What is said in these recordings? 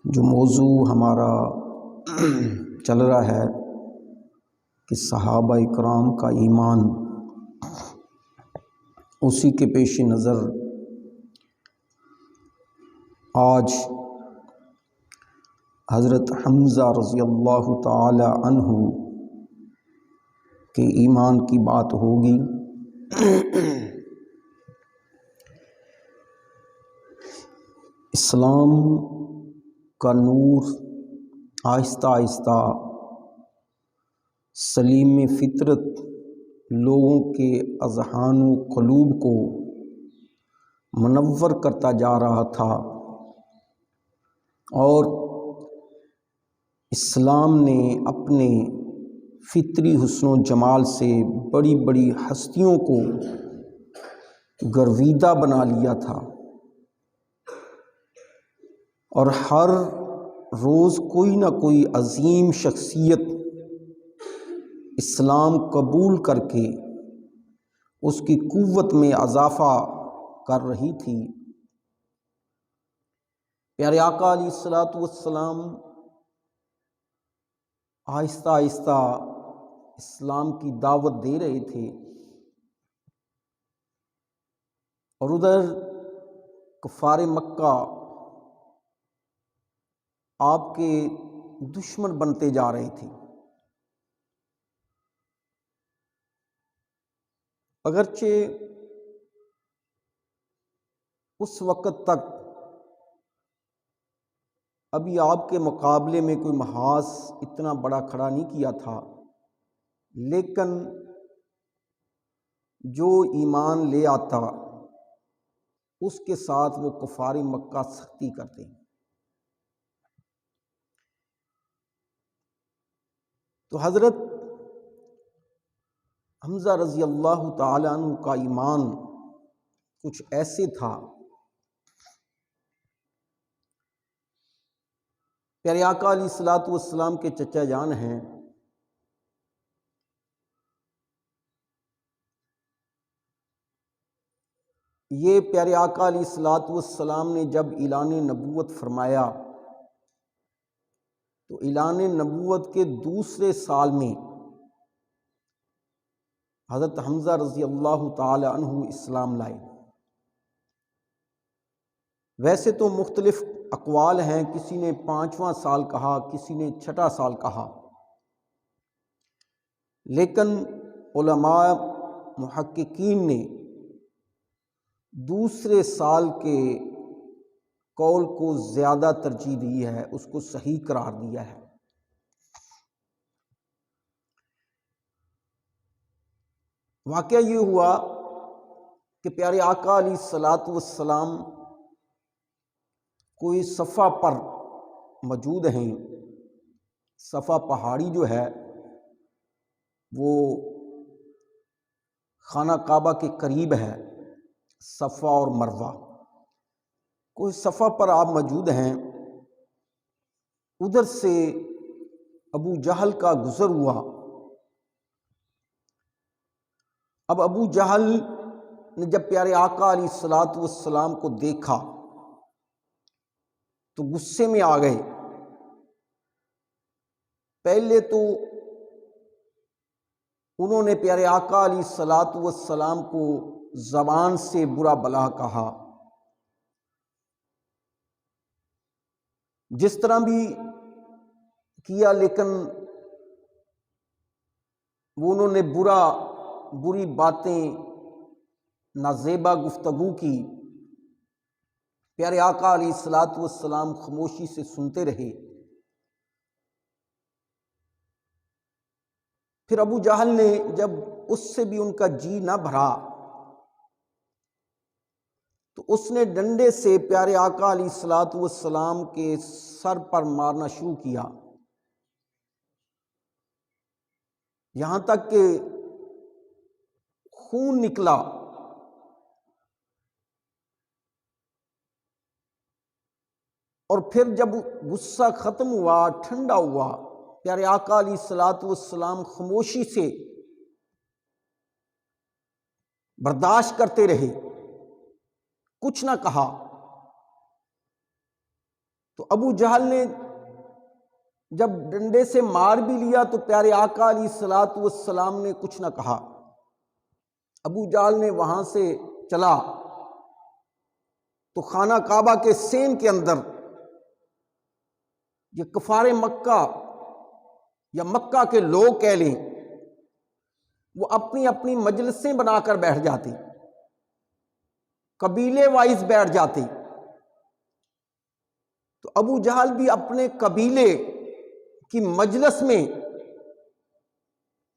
جو موضوع ہمارا چل رہا ہے کہ صحابہ اکرام کا ایمان، اسی کے پیش نظر آج حضرت حمزہ رضی اللہ تعالی عنہ کے ایمان کی بات ہوگی۔ اسلام کا نور آہستہ آہستہ سلیم فطرت لوگوں کے اذہان و قلوب کو منور کرتا جا رہا تھا، اور اسلام نے اپنے فطری حسن و جمال سے بڑی بڑی ہستیوں کو گرویدہ بنا لیا تھا، اور ہر روز کوئی نہ کوئی عظیم شخصیت اسلام قبول کر کے اس کی قوت میں اضافہ کر رہی تھی۔ پیارے آقا علیہ الصلوۃ والسلام آہستہ آہستہ اسلام کی دعوت دے رہے تھے، اور ادھر کفار مکہ آپ کے دشمن بنتے جا رہے تھے۔ اگرچہ اس وقت تک ابھی آپ کے مقابلے میں کوئی محاذ اتنا بڑا کھڑا نہیں کیا تھا، لیکن جو ایمان لے آتا اس کے ساتھ وہ کفار مکہ سختی کرتے۔ تو حضرت حمزہ رضی اللہ تعالیٰ عنہ کا ایمان کچھ ایسے تھا۔ پیارے آقا علیہ الصلوۃ والسلام کے چچا جان ہیں، یہ پیارے آقا علیہ الصلوۃ والسلام نے جب اعلان نبوت فرمایا تو اعلان نبوت کے دوسرے سال میں حضرت حمزہ رضی اللہ تعالی عنہ اسلام لائے۔ ویسے تو مختلف اقوال ہیں، کسی نے 5واں سال کہا، کسی نے 6واں سال کہا، لیکن علماء محققین نے دوسرے سال کے قول کو زیادہ ترجیح دی ہے، اس کو صحیح قرار دیا ہے۔ واقعہ یہ ہوا کہ پیارے آقا علیہ الصلوۃ والسلام کوئی صفا پر موجود ہیں۔ صفا پہاڑی جو ہے وہ خانہ کعبہ کے قریب ہے، صفا اور مروہ۔ کوئی صفا پر آپ موجود ہیں، ادھر سے ابو جہل کا گزر ہوا۔ اب ابو جہل نے جب پیارے آقا علیہ الصلوۃ والسلام کو دیکھا تو غصے میں آ گئے۔ پہلے تو انہوں نے پیارے آقا علیہ الصلوۃ والسلام کو زبان سے برا بھلا کہا، جس طرح بھی کیا، لیکن وہ انہوں نے بری باتیں، نازیبا گفتگو کی۔ پیارے آقا علیہ الصلوۃ والسلام خاموشی سے سنتے رہے۔ پھر ابو جہل نے جب اس سے بھی ان کا جی نہ بھرا تو اس نے ڈنڈے سے پیارے آقا علیہ الصلوۃ والسلام کے سر پر مارنا شروع کیا، یہاں تک کہ خون نکلا۔ اور پھر جب غصہ ختم ہوا، ٹھنڈا ہوا، پیارے آقا علیہ الصلوۃ والسلام خاموشی سے برداشت کرتے رہے، کچھ نہ کہا۔ تو ابو جہل نے جب ڈنڈے سے مار بھی لیا تو پیارے آقا علیہ الصلوۃ والسلام نے کچھ نہ کہا۔ ابو جہل نے وہاں سے چلا تو خانہ کعبہ کے سین کے اندر یہ کفار مکہ یا مکہ کے لوگ کہہ لیں، وہ اپنی اپنی مجلسیں بنا کر بیٹھ جاتے، قبیلے وائز بیٹھ جاتے۔ تو ابو جہل بھی اپنے قبیلے کی مجلس میں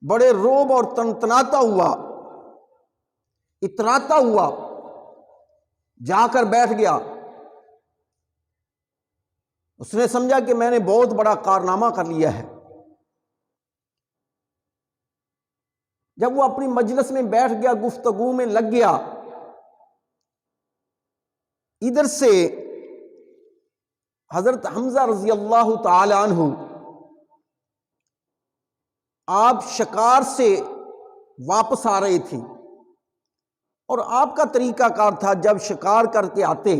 بڑے روب اور تنتناتا ہوا، اتراتا ہوا جا کر بیٹھ گیا۔ اس نے سمجھا کہ میں نے بہت بڑا کارنامہ کر لیا ہے۔ جب وہ اپنی مجلس میں بیٹھ گیا، گفتگو میں لگ گیا، ادھر سے حضرت حمزہ رضی اللہ تعالی عنہ آپ شکار سے واپس آ رہے تھے، اور آپ کا طریقہ کار تھا جب شکار کر کے آتے،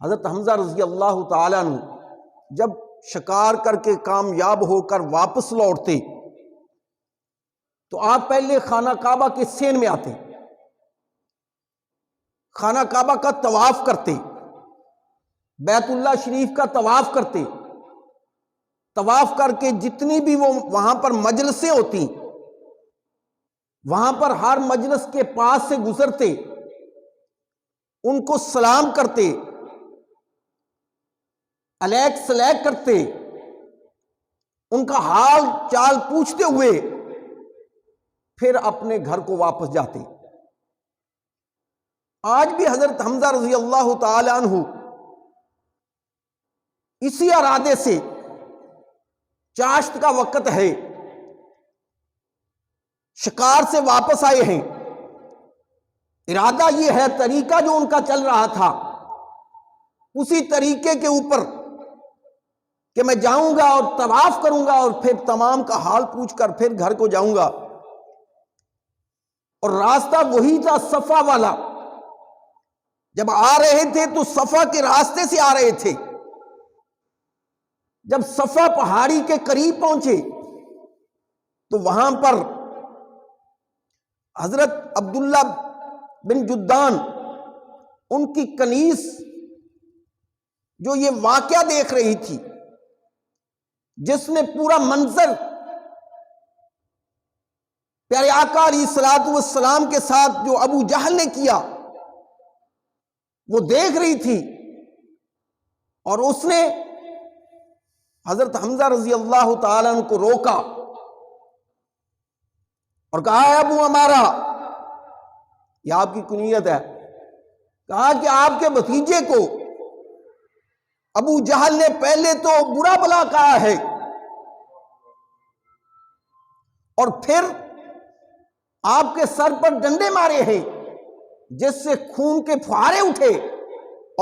حضرت حمزہ رضی اللہ تعالیٰ عنہ جب شکار کر کے کامیاب ہو کر واپس لوٹتے تو آپ پہلے خانہ کعبہ کے سین میں آتے، خانہ کعبہ کا طواف کرتے، بیت اللہ شریف کا طواف کرتے، طواف کر کے جتنی بھی وہ وہاں پر مجلسیں ہوتی، وہاں پر ہر مجلس کے پاس سے گزرتے، ان کو سلام کرتے، علیک سلیک کرتے، ان کا حال چال پوچھتے ہوئے پھر اپنے گھر کو واپس جاتے۔ آج بھی حضرت حمزہ رضی اللہ تعالی عنہ اسی ارادے سے، چاشت کا وقت ہے، شکار سے واپس آئے ہیں، ارادہ یہ ہے، طریقہ جو ان کا چل رہا تھا اسی طریقے کے اوپر کہ میں جاؤں گا اور طواف کروں گا اور پھر تمام کا حال پوچھ کر پھر گھر کو جاؤں گا، اور راستہ وہی تھا صفا والا۔ جب آ رہے تھے تو صفا کے راستے سے آ رہے تھے، جب صفا پہاڑی کے قریب پہنچے تو وہاں پر حضرت عبداللہ بن جدان، ان کی کنیز جو یہ واقعہ دیکھ رہی تھی، جس نے پورا منظر پیارے آقا علیہ الصلوۃ والسلام کے ساتھ جو ابو جہل نے کیا وہ دیکھ رہی تھی، اور اس نے حضرت حمزہ رضی اللہ تعالیٰ عنہ کو روکا اور کہا، اے ابو عمارہ، یہ آپ کی کنیت ہے، کہا کہ آپ کے بھتیجے کو ابو جہل نے پہلے تو برا بلا کہا ہے، اور پھر آپ کے سر پر ڈنڈے مارے ہیں جس سے خون کے فوارے اٹھے،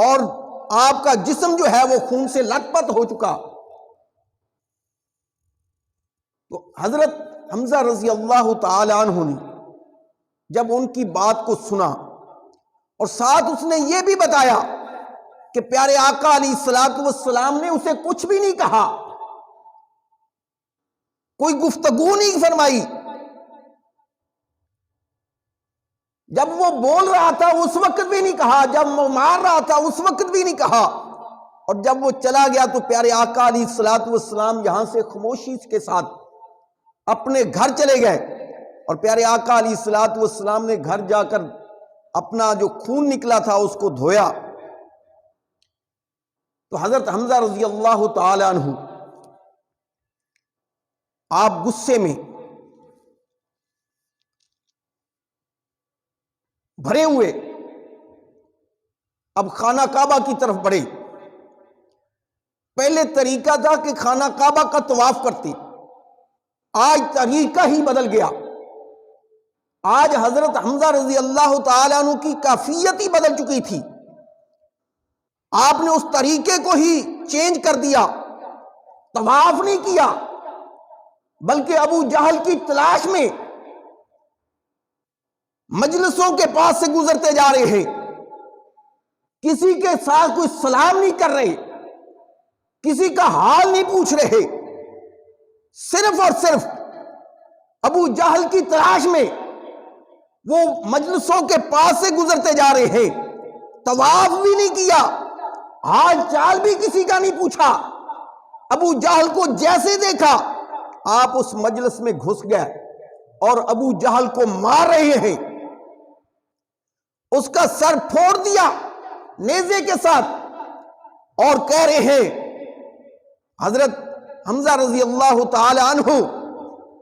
اور آپ کا جسم جو ہے وہ خون سے لت پت ہو چکا۔ تو حضرت حمزہ رضی اللہ تعالی عنہ نے جب ان کی بات کو سنا، اور ساتھ اس نے یہ بھی بتایا کہ پیارے آقا علیہ الصلوۃ والسلام نے اسے کچھ بھی نہیں کہا، کوئی گفتگو نہیں فرمائی، جب وہ بول رہا تھا اس وقت بھی نہیں کہا، جب وہ مار رہا تھا اس وقت بھی نہیں کہا، اور جب وہ چلا گیا تو پیارے آقا علیہ الصلوۃ والسلام یہاں سے خاموشی کے ساتھ اپنے گھر چلے گئے، اور پیارے آقا علیہ الصلوۃ والسلام نے گھر جا کر اپنا جو خون نکلا تھا اس کو دھویا۔ تو حضرت حمزہ رضی اللہ تعالی عنہ آپ غصے میں بھرے ہوئے اب خانہ کعبہ کی طرف بڑھے۔ پہلے طریقہ تھا کہ خانہ کعبہ کا طواف کرتے، آج طریقہ ہی بدل گیا، آج حضرت حمزہ رضی اللہ تعالیٰ عنہ کی کیفیت ہی بدل چکی تھی، آپ نے اس طریقے کو ہی چینج کر دیا، طواف نہیں کیا بلکہ ابو جہل کی تلاش میں مجلسوں کے پاس سے گزرتے جا رہے ہیں، کسی کے ساتھ کوئی سلام نہیں کر رہے، کسی کا حال نہیں پوچھ رہے، صرف اور صرف ابو جہل کی تلاش میں وہ مجلسوں کے پاس سے گزرتے جا رہے ہیں، طواف بھی نہیں کیا، حال چال بھی کسی کا نہیں پوچھا۔ ابو جہل کو جیسے دیکھا آپ اس مجلس میں گھس گئے اور ابو جہل کو مار رہے ہیں، اس کا سر پھوڑ دیا نیزے کے ساتھ، اور کہہ رہے ہیں حضرت حمزہ رضی اللہ تعالی عنہ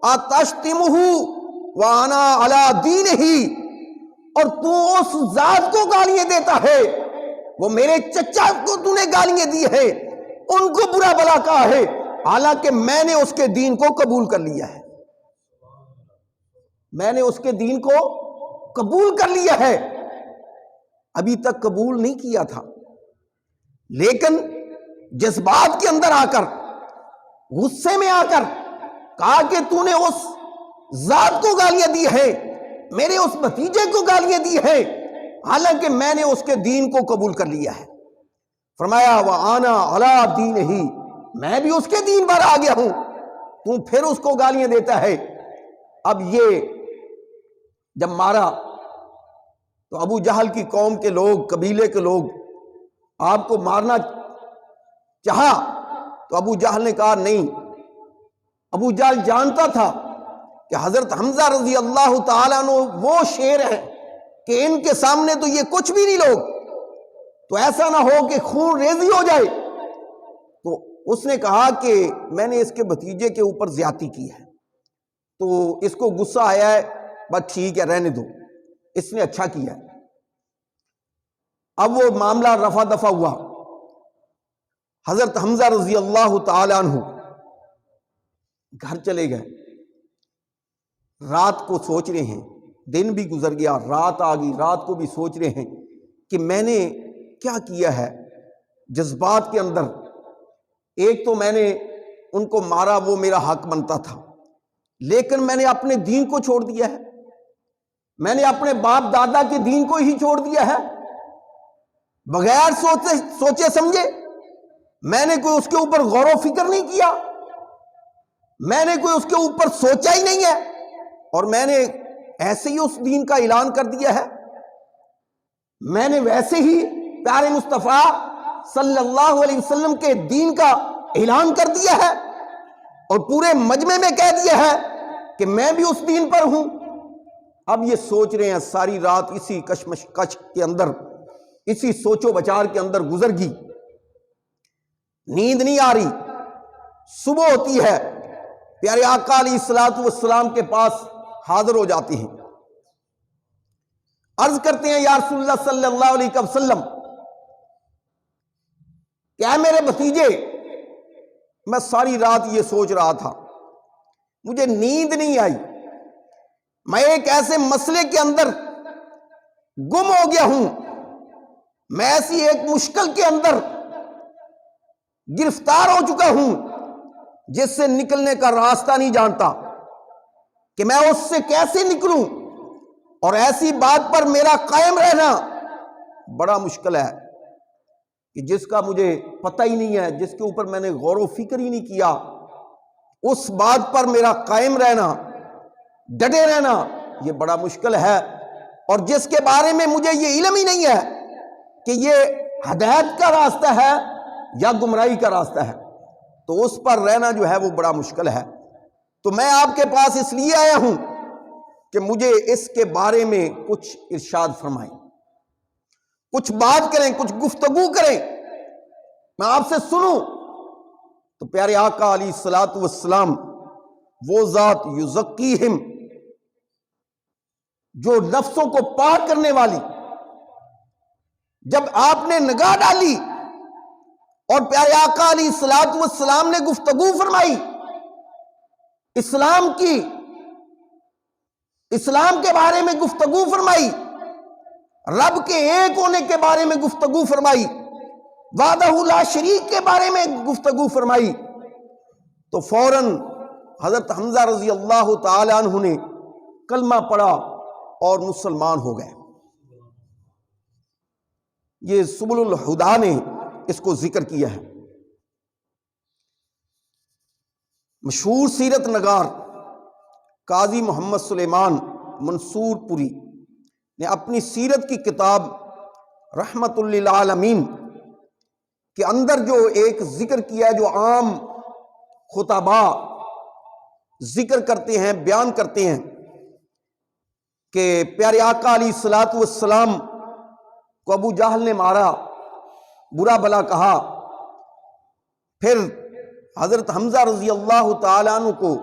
اتشتمہ وانا علی دینہ، اور تو اس ذات کو گالیاں دیتا ہے، وہ میرے چچا کو تو نے گالیاں دی ہے، ان کو برا بلا کہا ہے، حالانکہ میں نے اس کے دین کو قبول کر لیا ہے، میں نے اس کے دین کو قبول کر لیا ہے۔ ابھی تک قبول نہیں کیا تھا، لیکن جذبات کے اندر آ کر، غصے میں آ کر کہا کہ تو نے اس ذات کو گالیاں دی ہے، میرے اس بھتیجے کو گالیاں دی ہے، حالانکہ میں نے اس کے دین کو قبول کر لیا ہے۔ فرمایا وَأَنَا عَلَىٰ دِينِهِ، میں بھی اس کے دین پر آ گیا ہوں، تو پھر اس کو گالیاں دیتا ہے۔ اب یہ جب مارا تو ابو جہل کی قوم کے لوگ، قبیلے کے لوگ آپ کو مارنا چاہا، تو ابو جہل نے کہا نہیں۔ ابو جہل جانتا تھا کہ حضرت حمزہ رضی اللہ تعالیٰ عنہ وہ شیر ہیں کہ ان کے سامنے تو یہ کچھ بھی نہیں لوگ، تو ایسا نہ ہو کہ خون ریزی ہو جائے۔ تو اس نے کہا کہ میں نے اس کے بھتیجے کے اوپر زیادتی کی ہے، تو اس کو غصہ آیا ہے، بس ٹھیک ہے رہنے دو، اس نے اچھا کیا ہے۔ اب وہ معاملہ رفع دفع ہوا، حضرت حمزہ رضی اللہ تعالی عنہ گھر چلے گئے، رات کو سوچ رہے ہیں، دن بھی گزر گیا، رات آ گئی، رات کو بھی سوچ رہے ہیں کہ میں نے کیا کیا ہے۔ جذبات کے اندر ایک تو میں نے ان کو مارا، وہ میرا حق بنتا تھا، لیکن میں نے اپنے دین کو چھوڑ دیا ہے، میں نے اپنے باپ دادا کے دین کو ہی چھوڑ دیا ہے، بغیر سوچے سمجھے، میں نے کوئی اس کے اوپر غور و فکر نہیں کیا، میں نے کوئی اس کے اوپر سوچا ہی نہیں ہے، اور میں نے ایسے ہی اس دین کا اعلان کر دیا ہے، میں نے ویسے ہی پیارے مصطفیٰ صلی اللہ علیہ وسلم کے دین کا اعلان کر دیا ہے، اور پورے مجمع میں کہہ دیا ہے کہ میں بھی اس دین پر ہوں۔ اب یہ سوچ رہے ہیں، ساری رات اسی کشمش کش کے اندر، اسی سوچ و بچار کے اندر گزر گئی، نیند نہیں آ رہی۔ صبح ہوتی ہے، پیارے آقا علیہ الصلوۃ والسلام کے پاس حاضر ہو جاتے ہیں، عرض کرتے ہیں یا رسول اللہ صلی اللہ علیہ وسلم، کیا میرے بھتیجے، میں ساری رات یہ سوچ رہا تھا، مجھے نیند نہیں آئی، میں ایک ایسے مسئلے کے اندر گم ہو گیا ہوں، میں ایسی ایک مشکل کے اندر گرفتار ہو چکا ہوں جس سے نکلنے کا راستہ نہیں جانتا کہ میں اس سے کیسے نکلوں، اور ایسی بات پر میرا قائم رہنا بڑا مشکل ہے کہ جس کا مجھے پتہ ہی نہیں ہے، جس کے اوپر میں نے غور و فکر ہی نہیں کیا، اس بات پر میرا قائم رہنا، ڈٹے رہنا، یہ بڑا مشکل ہے، اور جس کے بارے میں مجھے یہ علم ہی نہیں ہے کہ یہ ہدایت کا راستہ ہے یا گمراہی کا راستہ ہے، تو اس پر رہنا جو ہے وہ بڑا مشکل ہے۔ تو میں آپ کے پاس اس لیے آیا ہوں کہ مجھے اس کے بارے میں کچھ ارشاد فرمائیں، کچھ بات کریں، کچھ گفتگو کریں، میں آپ سے سنوں۔ تو پیارے آقا علیہ الصلوۃ والسلام، وہ ذات یزکیہم، جو نفسوں کو پاک کرنے والی، جب آپ نے نگاہ ڈالی اور پیارے آقا علیہ الصلوۃ والسلام نے گفتگو فرمائی، اسلام کے بارے میں گفتگو فرمائی، رب کے ایک ہونے کے بارے میں گفتگو فرمائی، وحدہ لا شریک کے بارے میں گفتگو فرمائی، تو فوراً حضرت حمزہ رضی اللہ تعالی عنہ نے کلمہ پڑھا اور مسلمان ہو گئے۔ یہ سبل الہدیٰ نے اس کو ذکر کیا ہے۔ مشہور سیرت نگار قاضی محمد سلیمان منصور پوری نے اپنی سیرت کی کتاب رحمت للعالمین کے اندر جو ایک ذکر کیا ہے، جو عام خطباء ذکر کرتے ہیں، بیان کرتے ہیں کہ پیارے آقا علیہ الصلوۃ والسلام کو ابو جہل نے مارا، برا بھلا کہا، پھر حضرت حمزہ رضی اللہ تعالیٰ عنہ کو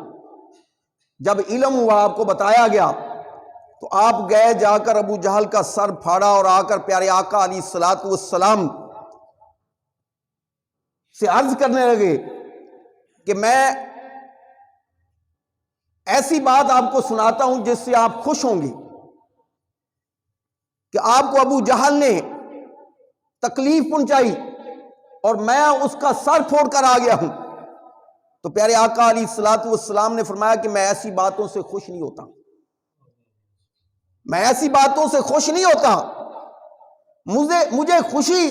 جب علم ہوا، آپ کو بتایا گیا، تو آپ گئے، جا کر ابو جہل کا سر پھاڑا اور آ کر پیارے آقا علیہ الصلوۃ والسلام سے عرض کرنے لگے کہ میں ایسی بات آپ کو سناتا ہوں جس سے آپ خوش ہوں گے کہ آپ کو ابو جہل نے تکلیف پہنچائی اور میں اس کا سر پھوڑ کر آ گیا ہوں۔ تو پیارے آقا علیہ الصلوۃ والسلام نے فرمایا کہ میں ایسی باتوں سے خوش نہیں ہوتا، میں ایسی باتوں سے خوش نہیں ہوتا، مجھے خوشی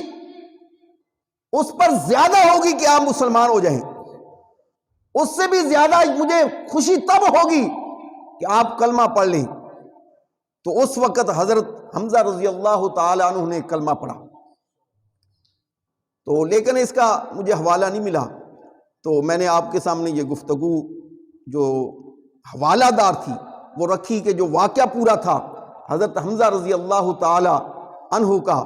اس پر زیادہ ہوگی کہ آپ مسلمان ہو جائیں، اس سے بھی زیادہ مجھے خوشی تب ہوگی کہ آپ کلمہ پڑھ لیں۔ تو اس وقت حضرت حمزہ رضی اللہ تعالی عنہ نے کلمہ پڑھا، تو لیکن اس کا مجھے حوالہ نہیں ملا، تو میں نے آپ کے سامنے یہ گفتگو جو حوالہ دار تھی وہ رکھی کہ جو واقعہ پورا تھا حضرت حمزہ رضی اللہ تعالی عنہ کا،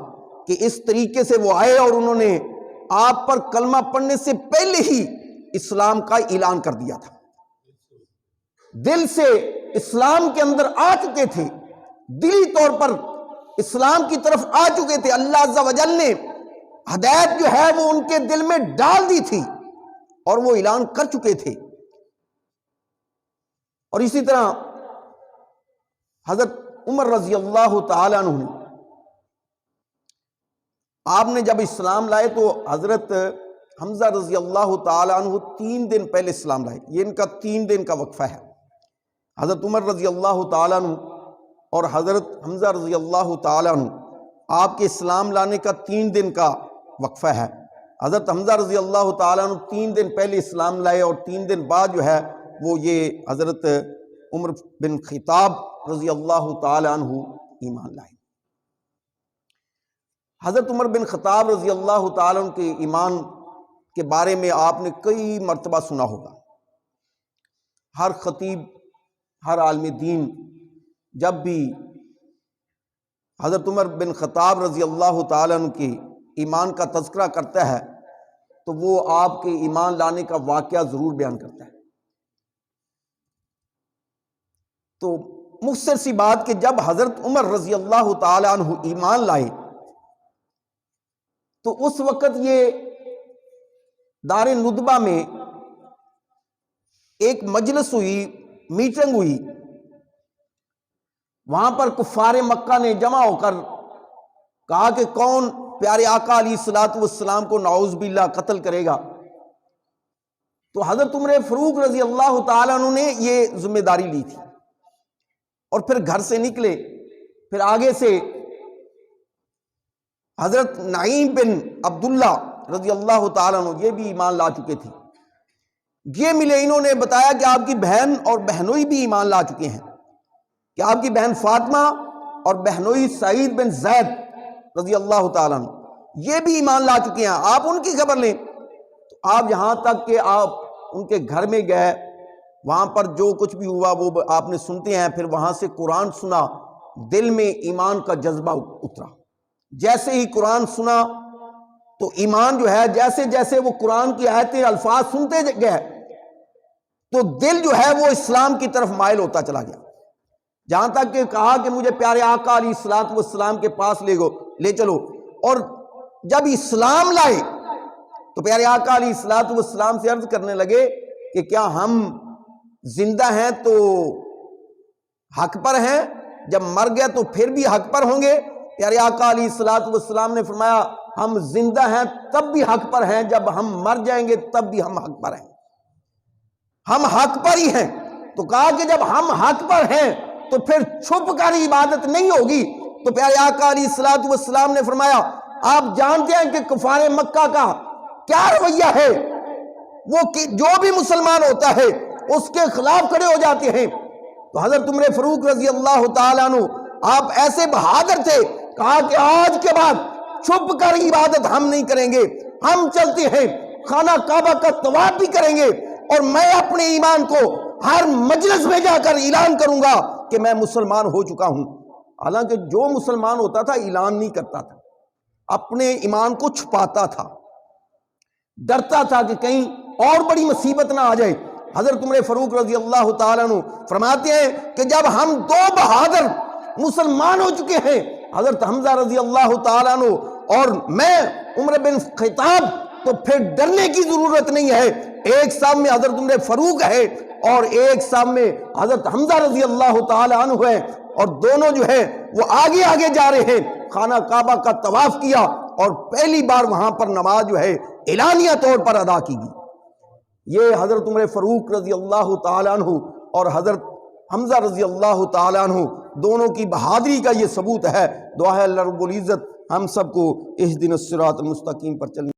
کہ اس طریقے سے وہ آئے اور انہوں نے آپ پر کلمہ پڑھنے سے پہلے ہی اسلام کا اعلان کر دیا تھا، دل سے اسلام کے اندر آ چکے تھے، دلی طور پر اسلام کی طرف آ چکے تھے، اللہ عز و جل نے ہدایت جو ہے وہ ان کے دل میں ڈال دی تھی اور وہ اعلان کر چکے تھے۔ اور اسی طرح حضرت عمر رضی اللہ تعالی عنہ نے، آپ نے جب اسلام لائے تو حضرت حمزہ رضی اللہ تعالی عنہ 3 دن پہلے اسلام لائے، یہ ان کا 3 دن کا وقفہ ہے۔ حضرت عمر رضی اللہ تعالی عنہ اور حضرت حمزہ رضی اللہ تعالی عنہ آپ کے اسلام لانے کا 3 دن کا وقفہ ہے۔ حضرت حمزہ رضی اللہ تعالیٰ عنہ 3 دن پہلے اسلام لائے اور 3 دن بعد جو ہے وہ یہ حضرت عمر بن خطاب رضی اللہ تعالیٰ عنہ ایمان لائے۔ حضرت عمر بن خطاب رضی اللہ تعالیٰ عنہ کے ایمان کے بارے میں آپ نے کئی مرتبہ سنا ہوگا، ہر خطیب، ہر عالم دین جب بھی حضرت عمر بن خطاب رضی اللہ تعالیٰ عنہ کے ایمان کا تذکرہ کرتا ہے تو وہ آپ کے ایمان لانے کا واقعہ ضرور بیان کرتا ہے۔ تو مختصر سی بات کہ جب حضرت عمر رضی اللہ تعالی عنہ ایمان لائے تو اس وقت یہ دار ندبہ میں ایک مجلس ہوئی، میٹنگ ہوئی، وہاں پر کفار مکہ نے جمع ہو کر کہا کہ کون پیارے آقا علیہ الصلوۃ والسلام کو نعوذ باللہ قتل کرے گا۔ تو حضرت عمر فاروق رضی اللہ تعالیٰ عنہ نے یہ ذمہ داری لی تھی اور پھر گھر سے نکلے، پھر آگے سے حضرت نعیم بن عبداللہ رضی اللہ تعالیٰ عنہ یہ بھی ایمان لا چکے تھے، یہ ملے، انہوں نے بتایا کہ آپ کی بہن اور بہنوئی بھی ایمان لا چکے ہیں، کہ آپ کی بہن فاطمہ اور بہنوئی سعید بن زید رضی اللہ تعالیٰ عنہ یہ بھی ایمان لا چکے ہیں، آپ ان کی خبر لیں۔ تو آپ یہاں تک کہ آپ ان کے گھر میں گئے، وہاں پر جو کچھ بھی ہوا وہ آپ نے سنتے ہیں، پھر وہاں سے قرآن سنا، دل میں ایمان کا جذبہ اترا، جیسے ہی قرآن سنا تو ایمان جو ہے جیسے جیسے وہ قرآن کی آیتیں الفاظ سنتے گئے تو دل جو ہے وہ اسلام کی طرف مائل ہوتا چلا گیا، جہاں تک کہ کہا کہ مجھے پیارے آقا علیہ الصلوۃ والسلام کے پاس لے چلو۔ اور جب اسلام لائے تو پیارے آقا علیہ الصلوۃ والسلام سے عرض کرنے لگے کہ کیا ہم زندہ ہیں تو حق پر ہیں، جب مر گئے تو پھر بھی حق پر ہوں گے؟ پیارے آقا علیہ الصلوۃ والسلام نے فرمایا ہم زندہ ہیں تب بھی حق پر ہیں، جب ہم مر جائیں گے تب بھی ہم حق پر ہیں، ہم حق پر ہی ہیں۔ تو کہا کہ جب ہم حق پر ہیں تو پھر چھپ کر عبادت نہیں ہوگی۔ تو پیارے آقا علیہ الصلوۃ والسلام نے فرمایا آپ جانتے ہیں کہ کفار مکہ کا کیا رویہ ہے، وہ جو بھی مسلمان ہوتا ہے اس کے خلاف کھڑے ہو جاتے ہیں۔ تو حضرت عمر فاروق رضی اللہ تعالیٰ عنہ آپ ایسے بہادر تھے، کہا کہ آج کے بعد چھپ کر عبادت ہم نہیں کریں گے، ہم چلتے ہیں خانہ کعبہ کا طواف بھی کریں گے، اور میں اپنے ایمان کو ہر مجلس میں جا کر اعلان کروں گا کہ میں مسلمان ہو چکا ہوں۔ حالانکہ جو مسلمان ہوتا تھا اعلان نہیں کرتا تھا، اپنے ایمان کو چھپاتا تھا، ڈرتا تھا کہ کہیں اور بڑی مصیبت نہ آ جائے۔ حضرت عمر فاروق رضی اللہ تعالیٰ عنہ فرماتے ہیں کہ جب ہم دو بہادر مسلمان ہو چکے ہیں، حضرت حمزہ رضی اللہ تعالیٰ عنہ اور میں عمر بن خطاب، تو پھر ڈرنے کی ضرورت نہیں ہے۔ ایک سامنے حضرت عمر فاروق ہے اور ایک سامنے حضرت حمزہ رضی اللہ تعالیٰ عنہ ہے، اور دونوں جو ہے وہ آگے آگے جا رہے ہیں۔ خانہ کعبہ کا طواف کیا اور پہلی بار وہاں پر نماز جو ہے اعلانیہ طور پر ادا کی گئی۔ یہ حضرت عمر فاروق رضی اللہ تعالیٰ عنہ اور حضرت حمزہ رضی اللہ تعالیٰ عنہ دونوں کی بہادری کا یہ ثبوت ہے۔ دعا ہے اللہ رب العزت ہم سب کو اہدنا الصراط المستقیم پر چلنے